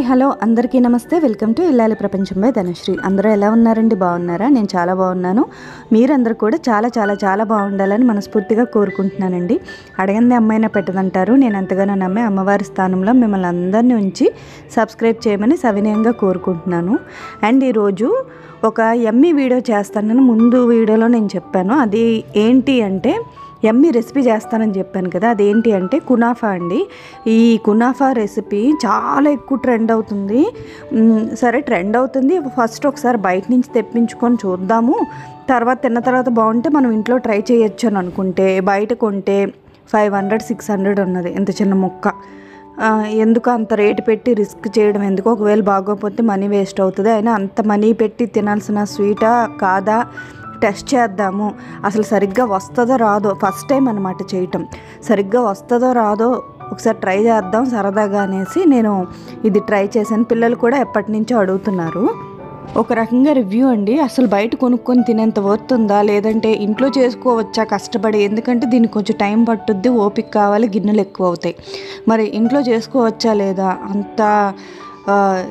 Hi hello అందరికీ నమస్తే. Welcome to ఇల్లాలి ప్రపంచం బై ధనశ్రీ. అందరూ ఎలా ఉన్నారండి? బాగున్నారా? నేను చాలా బాగున్నాను. మీరందరూ కూడా చాలా చాలా చాలా బాగుండాలని మనస్ఫూర్తిగా కోరుకుంటున్నానండి. అడగందే అమ్మాయినా పెట్టదంటారు. నేను ఎంతగానో నమ్మే అమ్మవారి స్థానంలో మిమ్మల్ని అందరినీ ఉంచి సబ్స్క్రైబ్ చేయమని సవినయంగా కోరుకుంటున్నాను. అండ్ ఈరోజు ఒక యమ్మీ వీడియో చేస్తానని ముందు వీడియోలో నేను చెప్పాను. అది ఏంటి అంటే యమ్మీ రెసిపీ చేస్తానని చెప్పాను కదా. అదేంటి అంటే కునాఫా అండి. ఈ కునాఫా రెసిపీ చాలా ఎక్కువ ట్రెండ్ అవుతుంది. సరే ట్రెండ్ అవుతుంది, ఫస్ట్ ఒకసారి బయట నుంచి తెప్పించుకొని చూద్దాము, తర్వాత తిన్న తర్వాత బాగుంటే మనం ఇంట్లో ట్రై చేయొచ్చు అని అనుకుంటే బయట కొంటే 500-600 ఉన్నది ఇంత చిన్న ముక్క. ఎందుకు అంత రేటు పెట్టి రిస్క్ చేయడం ఎందుకు? ఒకవేళ బాగోకపోతే మనీ వేస్ట్ అవుతుంది. అయినా అంత మనీ పెట్టి తినాల్సిన స్వీటా కాదా టెస్ట్ చేద్దాము. అసలు సరిగ్గా వస్తుందో రాదో, ఫస్ట్ టైం అన్నమాట చేయటం. సరిగ్గా వస్తుందో రాదో ఒకసారి ట్రై చేద్దాం సరదాగా అనేసి నేను ఇది ట్రై చేశాను. పిల్లలు కూడా ఎప్పటి నుంచో అడుగుతున్నారు. ఒక రకంగా రివ్యూ అండి. అసలు బయట కొనుక్కొని తినేంత వర్త్ ఉందా లేదంటే ఇంట్లో చేసుకోవచ్చా కష్టపడి? ఎందుకంటే దీనికి కొంచెం టైం పట్టుద్ది, ఓపిక కావాలి, గిన్నెలు ఎక్కువ అవుతాయి. మరి ఇంట్లో చేసుకోవచ్చా లేదా, అంత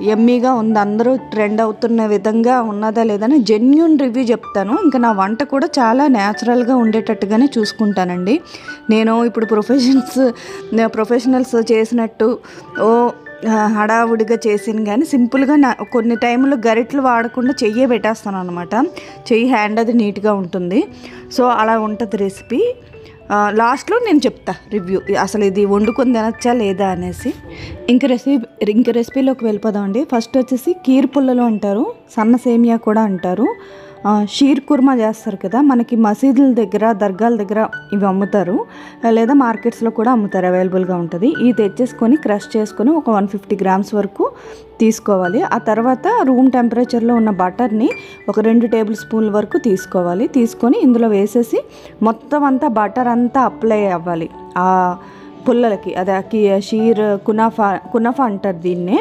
యమ్మీగా ఉంది, అందరూ ట్రెండ్ అవుతున్న విధంగా ఉన్నదా లేదని జెన్యూన్ రివ్యూ చెప్తాను. ఇంకా నా వంట కూడా చాలా న్యాచురల్గా ఉండేటట్టుగానే చూసుకుంటానండి. నేను ఇప్పుడు ప్రొఫెషనల్స్ చేసినట్టు హడావుడిగా చేసాను కానీ సింపుల్గా కొన్ని టైంలో గరిటలు వాడకుండా చెయ్యే పెట్టేస్తాను అనమాట. చెయ్యి హ్యాండ్ అది నీట్గా ఉంటుంది. సో అలా ఉంటుంది రెసిపీ. లాస్ట్లో నేను చెప్తా రివ్యూ, అసలు ఇది వండుకొని తినచ్చా లేదా అనేసి. ఇంక రెసిపీలోకి వెళ్ళిపోదామండి. ఫస్ట్ వచ్చేసి కీర్ పుల్లలు అంటారు, సన్న సేమియా కూడా అంటారు, షీర్ కుర్మా చేస్తారు కదా, మనకి మసీదుల దగ్గర దర్గాల దగ్గర ఇవి అమ్ముతారు, లేదా మార్కెట్స్లో కూడా అమ్ముతారు, అవైలబుల్గా ఉంటుంది. ఇవి తెచ్చేసుకొని క్రష్ చేసుకొని ఒక 150 గ్రామ్స్ వరకు తీసుకోవాలి. ఆ తర్వాత రూమ్ టెంపరేచర్లో ఉన్న బటర్ని ఒక 2 టేబుల్ స్పూన్ల వరకు తీసుకోవాలి. తీసుకొని ఇందులో వేసేసి మొత్తం అంతా బటర్ అంతా అప్లై అవ్వాలి ఆ పుల్లలకి. అది షీర్ కునాఫా అంటారు దీన్నే.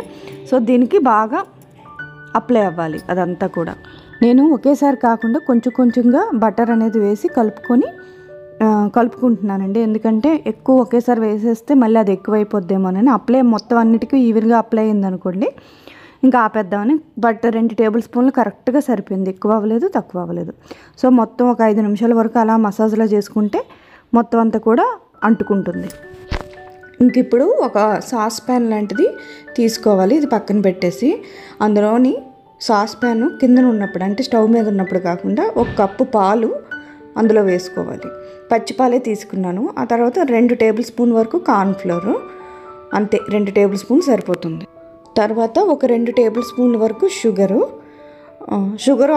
సో దీనికి బాగా అప్లై అవ్వాలి అదంతా కూడా. నేను ఒకేసారి కాకుండా కొంచెం కొంచెంగా బటర్ అనేది వేసి కలుపుకుంటున్నానండి. ఎందుకంటే ఎక్కువ ఒకేసారి వేసేస్తే మళ్ళీ అది ఎక్కువైపోద్దేమోనని. అప్లై మొత్తం అన్నిటికీ ఈవెన్గా అప్లై అయింది అనుకోండి, ఇంకా ఆపేద్దామని. బట్ 2 టేబుల్ స్పూన్లు కరెక్ట్గా సరిపోయింది, ఎక్కువ అవ్వలేదు తక్కువ అవ్వలేదు. సో మొత్తం ఒక 5 నిమిషాల వరకు అలా మసాజ్లో చేసుకుంటే మొత్తం అంతా కూడా అంటుకుంటుంది. ఇంక ఇప్పుడు ఒక సాస్ ప్యాన్ లాంటిది తీసుకోవాలి. ఇది పక్కన పెట్టేసి అందులోని సాస్ ప్యాన్ కిందన ఉన్నప్పుడు, అంటే స్టవ్ మీద ఉన్నప్పుడు కాకుండా 1 కప్పు పాలు అందులో వేసుకోవాలి. పచ్చిపాలే తీసుకున్నాను. ఆ తర్వాత 2 టేబుల్ స్పూన్ వరకు కార్న్ఫ్లోర్, అంతే 2 టేబుల్ స్పూన్ సరిపోతుంది. తర్వాత ఒక 2 టేబుల్ స్పూన్ల వరకు షుగరు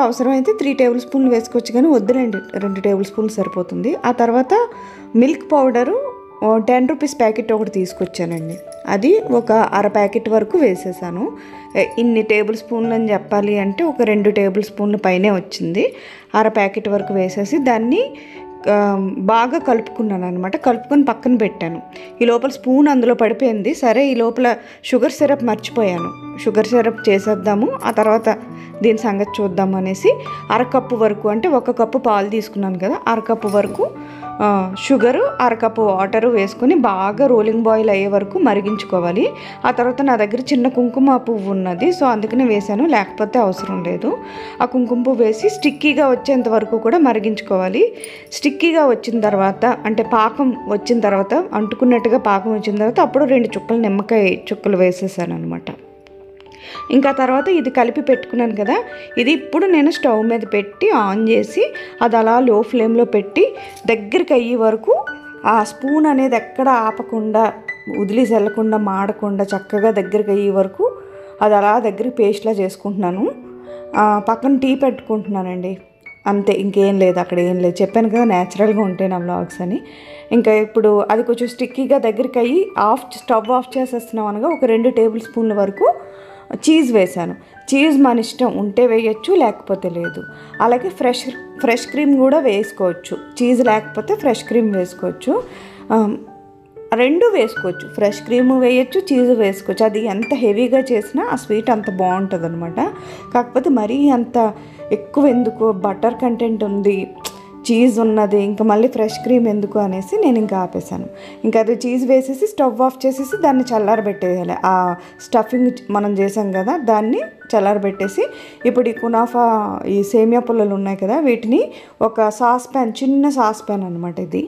అవసరమైతే 3 టేబుల్ స్పూన్లు వేసుకోవచ్చు, కానీ వద్దులేండి 2 టేబుల్ స్పూన్లు సరిపోతుంది. ఆ తర్వాత మిల్క్ పౌడరు 10 రూపీస్ ప్యాకెట్ ఒకటి తీసుకొచ్చానండి. అది ఒక అర ప్యాకెట్ వరకు వేసేసాను. ఇన్ని టేబుల్ స్పూన్లు అని చెప్పాలి అంటే ఒక 2 టేబుల్ స్పూన్ల పైనే వచ్చింది. అర ప్యాకెట్ వరకు వేసేసి దాన్ని బాగా కలుపుకున్నాను అనమాట. కలుపుకొని పక్కన పెట్టాను. ఈ లోపల స్పూన్ అందులో పడిపోయింది. సరే ఈ లోపల షుగర్ సిరప్ మర్చిపోయాను. షుగర్ సిరప్ చేసేద్దాము, ఆ తర్వాత దీని సంగతి చూద్దాము అనేసి అరకప్పు వరకు, అంటే 1 కప్పు పాలు తీసుకున్నాను కదా, అరకప్పు వరకు షుగరు, అరకప్పు వాటరు వేసుకొని బాగా రోలింగ్ బాయిల్ అయ్యే వరకు మరిగించుకోవాలి. ఆ తర్వాత నా దగ్గర చిన్న కుంకుమ పువ్వు ఉన్నది, సో అందుకనే వేసాను, లేకపోతే అవసరం లేదు. ఆ కుంకుమ పువ్వు వేసి స్టిక్కీగా వచ్చేంత వరకు కూడా మరిగించుకోవాలి. స్టిక్కీగా వచ్చిన తర్వాత, అంటే పాకం వచ్చిన తర్వాత, అంటుకున్నట్టుగా పాకం వచ్చిన తర్వాత అప్పుడు 2 చుక్కలు నిమ్మకాయ చుక్కలు వేసేసాను అనమాట. ఇంకా తర్వాత ఇది కలిపి పెట్టుకున్నాను కదా, ఇది ఇప్పుడు నేను స్టవ్ మీద పెట్టి ఆన్ చేసి అది అలా లో ఫ్లేమ్లో పెట్టి దగ్గరికి అయ్యే వరకు ఆ స్పూన్ అనేది ఎక్కడ ఆపకుండా, వదిలి చల్లకుండా, మాడకుండా చక్కగా దగ్గరికి అయ్యే వరకు అది అలా దగ్గరికి పేస్ట్లా చేసుకుంటున్నాను. పక్కన టీ పెట్టుకుంటున్నానండి, అంతే, ఇంకేం లేదు, అక్కడ ఏం లేదు. చెప్పాను కదా న్యాచురల్గా ఉంటాయి నా వ్లాగ్స్ అని. ఇంకా ఇప్పుడు అది కొంచెం స్టిక్కీగా దగ్గరికి అయ్యి స్టవ్ ఆఫ్ చేసేస్తున్నాం అనగా ఒక 2 టేబుల్ స్పూన్ల వరకు చీజ్ వేసాను. చీజ్ మన ఇష్టం, ఉంటే వేయచ్చు లేకపోతే లేదు. అలాగే ఫ్రెష్ క్రీమ్ కూడా వేసుకోవచ్చు. చీజ్ లేకపోతే ఫ్రెష్ క్రీమ్ వేసుకోవచ్చు, 2 వేసుకోవచ్చు. ఫ్రెష్ క్రీమ్ వేయచ్చు, చీజ్ వేసుకోవచ్చు. అది ఎంత హెవీగా చేసినా ఆ స్వీట్ అంత బాగుంటుంది అనమాట. కాకపోతే మరీ అంత ఎక్కువ ఎందుకు, బటర్ కంటెంట్ ఉంది, చీజ్ ఉన్నది, ఇంకా మళ్ళీ ఫ్రెష్ క్రీమ్ ఎందుకు అనేసి నేను ఇంకా ఆపేసాను. ఇంకా అది చీజ్ వేసేసి స్టవ్ ఆఫ్ చేసేసి దాన్ని చల్లారబెట్టేయాలి. ఆ స్టఫింగ్ మనం చేసాం కదా దాన్ని చల్లారబెట్టేసి ఇప్పుడు ఈ కునాఫా ఈ సేమియా పుల్లలు ఉన్నాయి కదా వీటిని ఒక సాస్ ప్యాన్, చిన్న సాస్ ప్యాన్ అనమాట ఇది,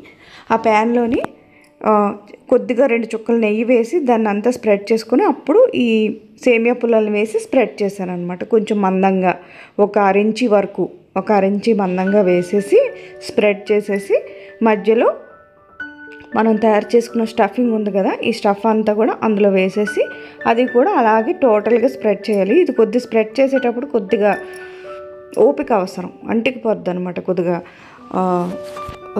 ఆ ప్యాన్లోని కొద్దిగా 2 చుక్కలు నెయ్యి వేసి దాన్ని అంతా స్ప్రెడ్ చేసుకొని అప్పుడు ఈ సేమియా పుల్లలు వేసి స్ప్రెడ్ చేశాను అనమాట. కొంచెం మందంగా ఒక అరించి వరకు, ఒక అరించి మందంగా వేసేసి స్ప్రెడ్ చేసేసి మధ్యలో మనం తయారు చేసుకున్న స్టఫింగ్ ఉంది కదా ఈ స్టఫ్ అంతా కూడా అందులో వేసేసి అది కూడా అలాగే టోటల్గా స్ప్రెడ్ చేయాలి. ఇది కొద్దిగా స్ప్రెడ్ చేసేటప్పుడు కొద్దిగా ఓపిక అవసరం, అంటికిపోద్ది అనమాట, కొద్దిగా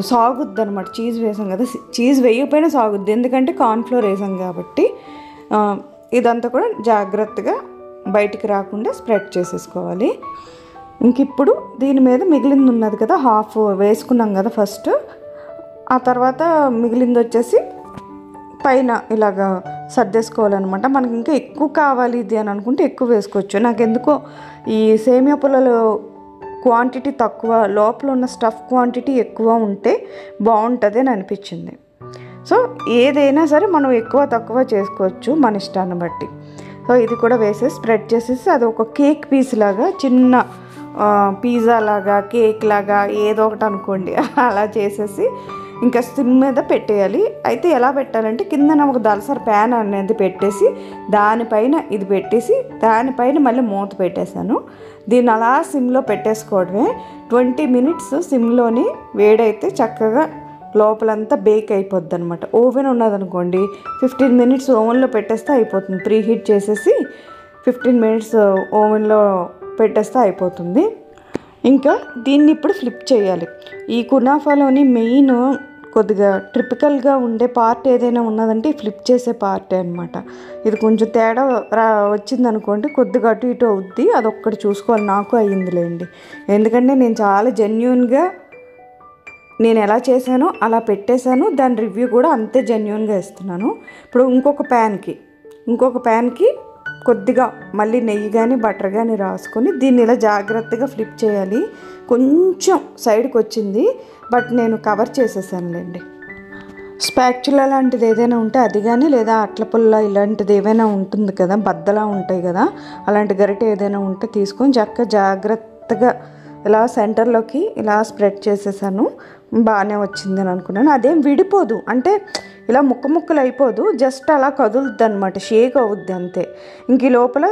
సాగుద్ది అనమాట. చీజ్ వేసాం కదా, చీజ్ వేయకపోయినా సాగుద్ది ఎందుకంటే కార్న్ఫ్లోర్ వేసాం కాబట్టి. ఇదంతా కూడా జాగ్రత్తగా బయటికి రాకుండా స్ప్రెడ్ చేసేసుకోవాలి. ఇంక ఇప్పుడు దీని మీద మిగిలింది ఉన్నది కదా, హాఫ్ వేసుకున్నాం కదా ఫస్ట్, ఆ తర్వాత మిగిలింది వచ్చేసి పైన ఇలాగా సర్దేసుకోవాలన్నమాట. మనకి ఇంకా ఎక్కువ కావాలి ఇది అని అనుకుంటే ఎక్కువ వేసుకోవచ్చు. నాకు ఎందుకో ఈ సేమియా పుల్లలు క్వాంటిటీ తక్కువ, లోపల ఉన్న స్టఫ్ క్వాంటిటీ ఎక్కువ ఉంటే బాగుంటుంది అని అనిపించింది. సో ఏదైనా సరే మనం ఎక్కువ తక్కువ చేసుకోవచ్చు మన ఇష్టాన్ని బట్టి. సో ఇది కూడా వేసేసి స్ప్రెడ్ చేసేసి అది ఒక కేక్ పీస్ లాగా, చిన్న పిజ్జా లాగా, కేక్ లాగా ఏదో ఒకటి అనుకోండి అలా చేసేసి ఇంకా సిమ్ మీద పెట్టేయాలి. అయితే ఎలా పెట్టాలంటే కిందన ఒక దలసరి ప్యాన్ అనేది పెట్టేసి దానిపైన ఇది పెట్టేసి దానిపైన మళ్ళీ మూత పెట్టేశాను. దీన్ని అలా సిమ్లో పెట్టేసుకోవడమే. 20 minutes సిమ్లోని వేడైతే చక్కగా లోపలంతా బేక్ అయిపోద్ది అనమాట. ఓవెన్ ఉన్నదనుకోండి 15 minutes ఓవెన్లో పెట్టేస్తే అయిపోతుంది. ప్రీ హీట్ చేసేసి 15 minutes ఓవెన్లో పెట్టేస్తే అయిపోతుంది. ఇంకా దీన్ని ఇప్పుడు ఫ్లిప్ చేయాలి. ఈ కునాఫాలోని మెయిన్ కొద్దిగా ట్రిపికల్గా ఉండే పార్ట్ ఏదైనా ఉన్నదంటే ఈ ఫ్లిప్ చేసే పార్టే అనమాట. ఇది కొంచెం తేడా వచ్చిందనుకోండి కొద్దిగా అటు ఇటు అవుద్ది, అదొక్కటి చూసుకోవాలి. నాకు అయ్యిందిలేండి, ఎందుకంటే నేను చాలా జెన్యూన్గా నేను ఎలా చేశానో అలా పెట్టేశాను. దాని రివ్యూ కూడా అంతే జెన్యూన్గా ఇస్తున్నాను. ఇప్పుడు ఇంకొక ప్యాన్కి కొద్దిగా మళ్ళీ నెయ్యి కానీ బటర్ కానీ రాసుకొని దీన్ని ఇలా జాగ్రత్తగా ఫ్లిప్ చేయాలి. కొంచెం సైడ్కి వచ్చింది బట్ నేను కవర్ చేసేసానులేండి. స్పాక్చులా లాంటిది ఏదైనా ఉంటే అది కానీ, లేదా అట్ల పుల్ల ఇలాంటిది ఏమైనా ఉంటుంది కదా, బద్దలా ఉంటాయి కదా, అలాంటి గరిటె ఏదైనా ఉంటే తీసుకొని జాగ్రత్తగా ఇలా సెంటర్లోకి ఇలా స్ప్రెడ్ చేసేసాను. బాగానే వచ్చిందని అనుకున్నాను. అదేం విడిపోదు, అంటే ఇలా ముక్కలు అయిపోదు, జస్ట్ అలా కదులుద్ది అనమాట, షేక్ అవుద్ది అంతే. ఇంక ఈ లోపల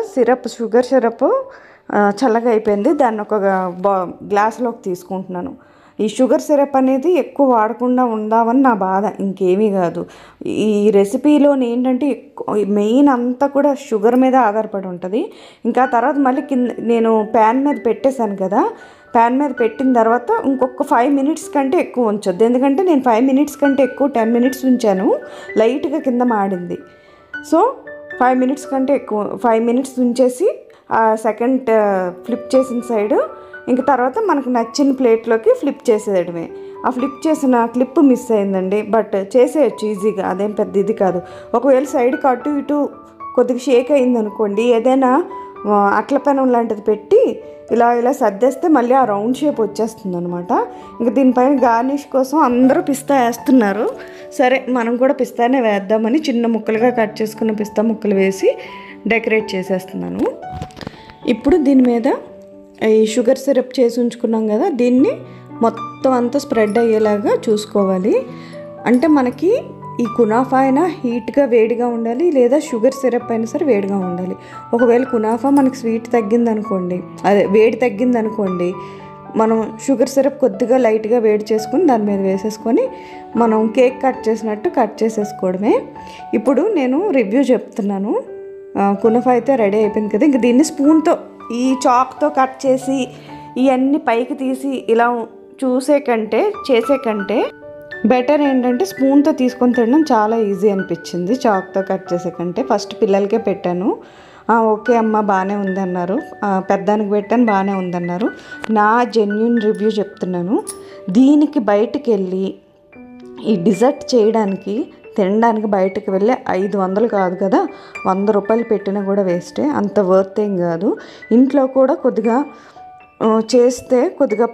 షుగర్ సిరప్ చల్లగా అయిపోయింది. దాన్ని ఒక గ్లాసులోకి తీసుకుంటున్నాను. ఈ షుగర్ సిరప్ అనేది ఎక్కువ వాడకుండా ఉందామని నా బాధ, ఇంకేమీ కాదు. ఈ రెసిపీలోని ఏంటంటే మెయిన్ అంతా కూడా షుగర్ మీద ఆధారపడి ఉంటుంది. ఇంకా తర్వాత మళ్ళీ నేను ప్యాన్ మీద పెట్టేశాను కదా, ప్యాన్ మీద పెట్టిన తర్వాత ఇంకొక 5 minutes కంటే ఎక్కువ ఉంచొద్దు. ఎందుకంటే నేను 5 minutes కంటే ఎక్కువ 10 minutes ఉంచాను, లైట్గా కింద మాడింది. సో 5 minutes కంటే ఎక్కువ 5 minutes ఉంచేసి ఆ సెకండ్ ఫ్లిప్ చేసిన సైడు ఇంక తర్వాత మనకు నచ్చిన ప్లేట్లోకి ఫ్లిప్ చేసేయడమే. ఆ ఫ్లిప్ చేసిన క్లిప్ మిస్ అయిందండి, బట్ చేసేయచ్చు ఈజీగా, అదేం పెద్ద ఇది కాదు. ఒకవేళ సైడ్కి అటు ఇటు కొద్దిగా షేక్ అయింది అనుకోండి, ఏదైనా అట్ల పెనం లాంటిది పెట్టి ఇలా సర్దేస్తే మళ్ళీ ఆ రౌండ్ షేప్ వచ్చేస్తుంది అనమాట. ఇంకా దీనిపైన గార్నిష్ కోసం అందరూ పిస్తా వేస్తున్నారు. సరే మనం కూడా పిస్తానే వేద్దామని చిన్న ముక్కలుగా కట్ చేసుకున్న పిస్తా ముక్కలు వేసి డెకరేట్ చేసేస్తున్నాను. ఇప్పుడు దీని మీద ఈ షుగర్ సిరప్ చేసి ఉంచుకున్నాం కదా, దీన్ని మొత్తం అంతా స్ప్రెడ్ అయ్యేలాగా చూసుకోవాలి. అంటే మనకి ఈ కునాఫా అయినా హీట్గా వేడిగా ఉండాలి, లేదా షుగర్ సిరప్ అయినా సరే వేడిగా ఉండాలి. ఒకవేళ కునాఫా మనకి స్వీట్ తగ్గిందనుకోండి, అదే వేడి తగ్గిందనుకోండి, మనం షుగర్ సిరప్ కొద్దిగా లైట్గా వేడి చేసుకుని దాని మీద వేసేసుకొని మనం కేక్ కట్ చేసినట్టు కట్ చేసేసుకోవడమే. ఇప్పుడు నేను రివ్యూ చెప్తున్నాను. కునాఫా అయితే రెడీ అయిపోయింది కదా, ఇంక దీన్ని స్పూన్తో ఈ చాక్తో కట్ చేసి ఇవన్నీ పైకి తీసి ఇలా చేసే కంటే బెటర్ ఏంటంటే స్పూన్తో తీసుకొని తినడం చాలా ఈజీ అనిపించింది చాక్తో కట్ చేసే కంటే. ఫస్ట్ పిల్లలకే పెట్టాను, ఓకే అమ్మ బాగానే ఉందన్నారు, పెద్దానికి పెట్టాను బాగానే ఉందన్నారు. నా జెన్యూన్ రివ్యూ చెప్తున్నాను. దీనికి బయటికి వెళ్ళి ఈ డిజర్ట్ చేయడానికి తినడానికి బయటకు వెళ్ళి 500 కాదు కదా, 100 రూపాయలు పెట్టినా కూడా వేస్టే, అంత వర్త్ ఏం కాదు. ఇంట్లో కూడా కొద్దిగా చేస్తే కొద్దిగా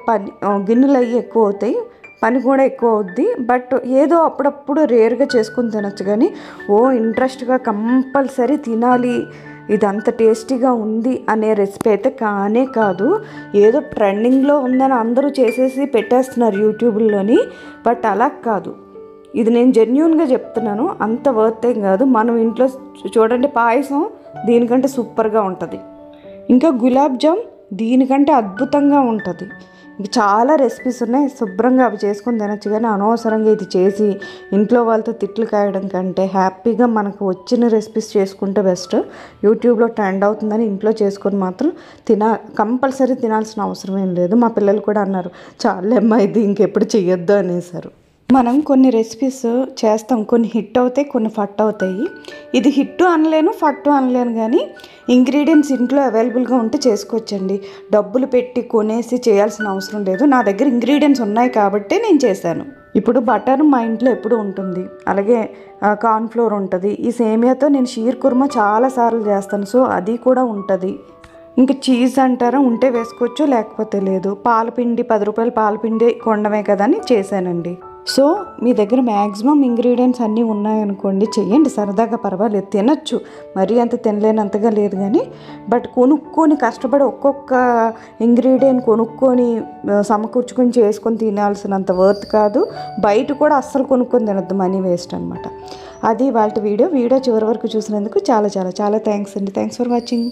గిన్నెలు అయ్యి ఎక్కువ అవుతాయి, పని కూడా ఎక్కువ అవుద్ది. బట్ ఏదో అప్పుడప్పుడు రేర్గా చేసుకుని తినచ్చు, కానీ ఇంట్రెస్ట్గా కంపల్సరీ తినాలి, ఇది అంత టేస్టీగా ఉంది అనే రెసిపీ అయితే కానే కాదు. ఏదో ట్రెండింగ్లో ఉందని అందరూ చేసేసి పెట్టేస్తున్నారు యూట్యూబ్లోని, బట్ అలా కాదు. ఇది నేను జెన్యూన్గా చెప్తున్నాను, అంత వర్త్ ఏం కాదు. మనం ఇంట్లో చూడండి, పాయసం దీనికంటే సూపర్గా ఉంటుంది, ఇంకా గులాబ్ జామ్ దీనికంటే అద్భుతంగా ఉంటుంది. ఇంకా చాలా రెసిపీస్ ఉన్నాయి, శుభ్రంగా అవి చేసుకొని తినచ్చు. కానీ అనవసరంగా ఇది చేసి ఇంట్లో వాళ్ళతో తిట్లు కాయడం కంటే హ్యాపీగా మనకు వచ్చిన రెసిపీస్ చేసుకుంటే బెస్ట్. యూట్యూబ్లో ట్రెండ్ అవుతుందని ఇంట్లో చేసుకొని మాత్రం కంపల్సరీ తినాల్సిన అవసరం ఏం లేదు. మా పిల్లలు కూడా అన్నారు, చాలేమ్మా ఇది ఇంకెప్పుడు చెయ్యొద్దు అనేసారు. మనం కొన్ని రెసిపీస్ చేస్తాం, కొన్ని హిట్ అవుతాయి, కొన్ని ఫట్ అవుతాయి. ఇది హిట్ అనలేను, ఫట్టు అనలేను, కానీ ఇంగ్రీడియంట్స్ ఇంట్లో అవైలబుల్గా ఉంటే చేసుకోవచ్చండి. డబ్బులు పెట్టి కొనేసి చేయాల్సిన అవసరం లేదు. నా దగ్గర ఇంగ్రీడియంట్స్ ఉన్నాయి కాబట్టి నేను చేశాను. ఇప్పుడు బటర్ మా ఇంట్లో ఎప్పుడు ఉంటుంది, అలాగే కార్న్ఫ్లోర్ ఉంటుంది. ఈ సేమియాతో నేను షీర్ కుర్మా చాలాసార్లు చేస్తాను, సో అది కూడా ఉంటుంది. ఇంకా చీజ్ అంటారా, ఉంటే వేసుకోవచ్చు, లేకపోతే లేదు. పాలపిండి 10 రూపాయలు పాలపిండి కొండమే కదా అని చేశానండి. సో మీ దగ్గర మ్యాక్సిమం ఇంగ్రీడియంట్స్ అన్నీ ఉన్నాయనుకోండి, చెయ్యండి, సరదాగా పర్వాలేదు, తినచ్చు. మరీ అంత తినలేనంతగా లేదు, కానీ బట్ కొనుక్కొని కష్టపడి ఒక్కొక్క ఇంగ్రీడియంట్ కొనుక్కొని సమకూర్చుకొని చేసుకొని తినాల్సినంత వర్త్ కాదు. బయట కూడా అస్సలు కొనుక్కొని తినద్దు, మనీ వేస్ట్ అనమాట. అది వాళ్ళ వీడియో చివరి వరకు చూసినందుకు చాలా చాలా చాలా థ్యాంక్స్ అండి. Thanks for watching.